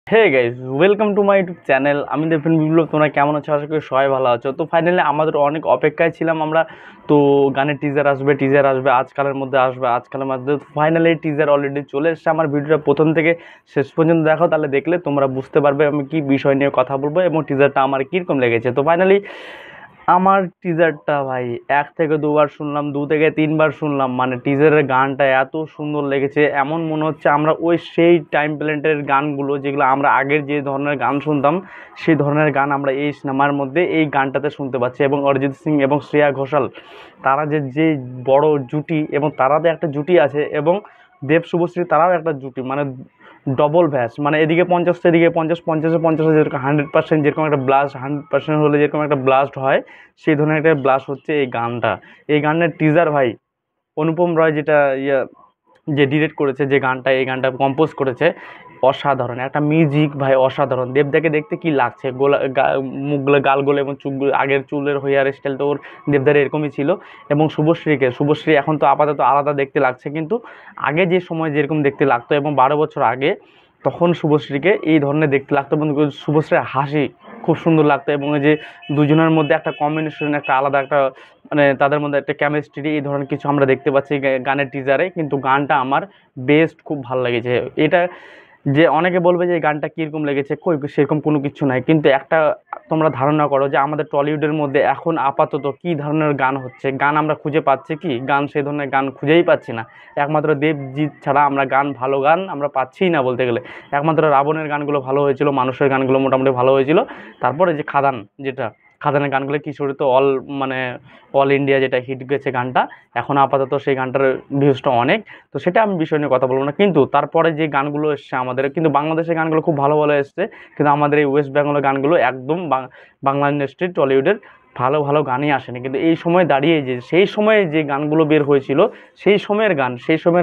Hey guys, welcome to my YouTube channel. আমি দেবেন বিপ্লব। তোমরা কেমন আছো? আশা করি সবাই ভালো আছো। তো ফাইনালি আমাদের অনেক অপেক্ষায় ছিলাম আমরা। তো গানের টিজার আসবে আজকালের মধ্যে, আজকালের মধ্যে। ফাইনালি টিজার অলরেডি চলে এসেছে। আমার ভিডিওটা প্রথম থেকে শেষ পর্যন্ত দেখো, তাহলে দেখলে তোমরা বুঝতে পারবে আমি কি বিষয় নিয়ে কথা বলবো এবং টিজারটা আমার কীরকম লেগেছে। তো ফাইনালি আমার টিজারটা ভাই ১ থেকে ২ বার শুনলাম, ২ থেকে ৩ বার শুনলাম। মানে টিজারের গানটা এত সুন্দর লেগেছে, এমন মনে হচ্ছে আমরা ওই সেই টাইম প্ল্যান্টের গানগুলো যেগুলো আমরা আগের যে ধরনের গান শুনতাম, সেই ধরনের গান আমরা এই সিনেমার মধ্যে এই গানটাতে শুনতে পাচ্ছি। এবং অরিজিৎ সিং এবং শ্রেয়া ঘোষাল, তারা যে বড় জুটি, এবং তারাদের একটা জুটি আছে, এবং দেব শুভশ্রী তারাও একটা জুটি, মানে ডবল ভ্যাস। মানে এদিকে ৫০ এদিকে ৫০, ৫০-এ ৫০ যেরকম 100% যেরকম একটা ব্লাস্ট, 100% হলে যেরকম একটা ব্লাস্ট হয়, সেই ধরনের একটা ব্লাস্ট হচ্ছে এই গানটা। এই গানের টিজার ভাই, অনুপম রয় যেটা যে ডিরেক্ট করেছে, যে গানটা, এই গানটা কম্পোজ করেছে, অসাধারণ একটা মিউজিক ভাই, অসাধারণ। দেবদাকে দেখতে কি লাগছে, গোলা মুখগুলো, গালগুলো এবং চুলগুলো, আগের চুলের হেয়ার স্টাইলটা ওর দেবদার এরকমই ছিল। এবং শুভশ্রী এখন তো আপাতত আলাদা দেখতে লাগছে, কিন্তু আগে যে সময় যেরকম দেখতে লাগতো, এবং ১২ বছর আগে, তখন শুভশ্রীকে এই ধরনের দেখতে লাগতো। এবং শুভশ্রীর হাসি খুব সুন্দর লাগতো, এবং এই যে দুজনের মধ্যে একটা কম্বিনেশন, একটা আলাদা একটা, মানে তাদের মধ্যে একটা কেমিস্ট্রি, এই ধরনের কিছু আমরা দেখতে পাচ্ছি গানের টিজারে। কিন্তু গানটা আমার বেস্ট, খুব ভালো লেগেছে। এটা যে অনেকে বলবে যে এই গানটা কীরকম লেগেছে, কই সেরকম কোনো কিছু নাই। কিন্তু একটা তোমরা ধারণা করো যে আমাদের টলিউডের মধ্যে এখন আপাতত কী ধরনের গান হচ্ছে, গান আমরা খুঁজে পাচ্ছি কি? গান সেই ধরনের গান খুঁজেই পাচ্ছি না। একমাত্র দেবজিৎ ছাড়া আমরা ভালো গান আমরা পাচ্ছিই না বলতে গেলে। একমাত্র রাবণের গানগুলো ভালো হয়েছিল, মানুষের গানগুলো মোটামুটি ভালো হয়েছিল। তারপরে যে খাদানের গানগুলো কিশোরী তো মানে অল ইন্ডিয়া যেটা হিট গেছে গানটা, এখন আপাতত সেই গানটার ভিউজটা অনেক। তো সেটা আমি বিষয় নিয়ে কথা বলবো না। কিন্তু তারপরে যে গানগুলো এসছে আমাদের, কিন্তু বাংলাদেশের গানগুলো খুব ভালো ভালো এসছে। কিন্তু আমাদের এই ওয়েস্ট বেঙ্গলের গানগুলো একদম বাংলা ইন্ডাস্ট্রি, টলিউডের ভালো ভালো গানই আসেনি। কিন্তু এই সময় দাঁড়িয়ে যে সেই সময়ে যে গানগুলো বের হয়েছিল, সেই সময়ের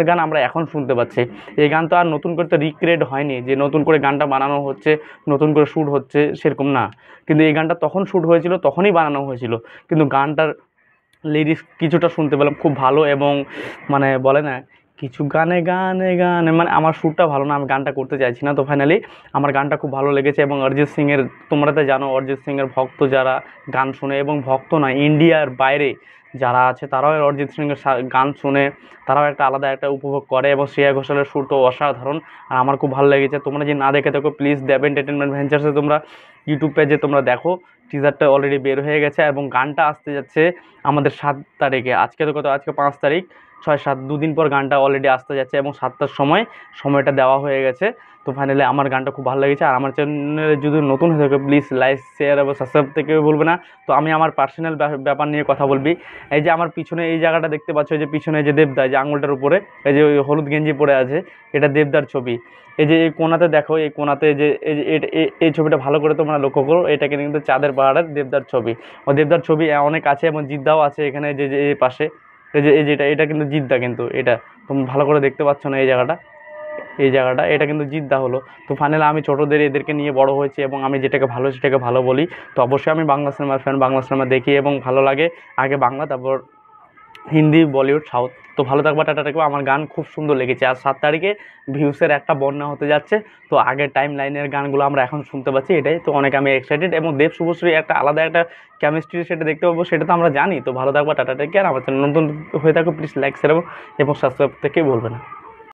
গান আমরা এখন শুনতে পাচ্ছি। এই গান তো আর নতুন করে তো রিক্রিয়েট হয়নি, যে নতুন করে গানটা বানানো হচ্ছে, নতুন করে শ্যুট হচ্ছে, সেরকম না। কিন্তু এই গানটা তখন শ্যুট হয়েছিল, তখনই বানানো হয়েছিল। কিন্তু গানটার লিরিক্স কিছুটা শুনতে পেলাম খুব ভালো। এবং মানে বলে না, কিছু গানে গানে গানে, মানে আমার সুরটা ভালো না, আমি গানটা করতে চাইছি না। তো ফাইনালি আমার গানটা খুব ভালো লেগেছে। এবং অরিজিৎ সিংয়ের, তোমরা তো জানো অরিজিৎ সিংয়ের ভক্ত যারা গান শুনে, এবং ভক্ত না, ইন্ডিয়ার বাইরে যারা আছে তারাও অরিজিৎ সিংয়ের গান শুনে, তারাও একটা আলাদা একটা উপভোগ করে। এবং শ্রেয়া ঘোষালের সুর তো অসাধারণ, আর আমার খুব ভালো লেগেছে। তোমরা যদি না দেখে থাকো, প্লিজ দেব এন্টারটেনমেন্ট ভেঞ্চার্সে তোমরা ইউটিউব পেজে তোমরা দেখো। টিজারটা অলরেডি বের হয়ে গেছে, এবং গানটা আসতে যাচ্ছে আমাদের ৭ তারিখে। আজকে তো কত, আজকে ৫ তারিখ, ৬-৭ দুদিন পর গানটা অলরেডি আসতে যাচ্ছে, এবং ৭টার সময়টা দেওয়া হয়ে গেছে। তো ফাইনালি আমার গানটা খুব ভালো লেগেছে। আর আমার চ্যানেলে যদি নতুন হয়ে থাকে, প্লিজ লাইক, শেয়ার এবং সাবস্ক্রাইব থেকে বলবে না। তো আমি আমার পার্সোনাল ব্যাপার নিয়ে কথা বলবি। এই যে আমার পিছনে এই জায়গাটা দেখতে পাচ্ছ, এই যে পিছনে যে দেবদা, যে আঙুলটার উপরে এই যে ওই হলুদ গেঞ্জি পরে আছে, এটা দেবদার ছবি। এই যে এই কোণাতে দেখো, এই কোণাতে যে এই যে এই ছবিটা ভালো করে তোমরা লক্ষ্য করো, এটা কিন্তু চাঁদের পাহাড়ের দেবদার ছবি। ও দেবদার ছবি অনেক আছে, এবং জিদ্দাও আছে এখানে, যে যে এই পাশে, এই যেটা, এটা কিন্তু জিদ্দা। কিন্তু এটা তুমি ভালো করে দেখতে পাচ্ছ না, এই জায়গাটা এটা কিন্তু জিদ্দা হলো। তো ফাইনালি আমি ছোটোদের এদেরকে নিয়ে বড় হয়েছি, এবং আমি যেটাকে ভালো সেটাকে ভালো বলি। তো অবশ্যই আমি বাংলা সিনেমার ফ্যান, বাংলা সিনেমা দেখি এবং ভালো লাগে। আগে বাংলা, তারপর হিন্দি, বলিউড, সাউথ। তো ভালো থাকবা, টাটা থাকবা। আমার গান খুব সুন্দর লেগেছে। আর ৭ তারিখে ভিউসের একটা বন্যা হতে যাচ্ছে। তো আগের টাইম লাইনের গানগুলো আমরা এখন শুনতে পাচ্ছি, এটাই তো অনেক আমি এক্সাইটেড। এবং দেব শুভশ্রী একটা আলাদা একটা কেমিস্ট্রি, সেটা দেখতে পাবো, সেটা তো আমরা জানি। তো ভালো থাকবা, টাটা টেক কেয়ার। আমার চ্যানেল নতুন হয়ে থাকো, প্লিজ লাইক, শেয়ার এবং সাবস্ক্রাইব থেকে বলবে না।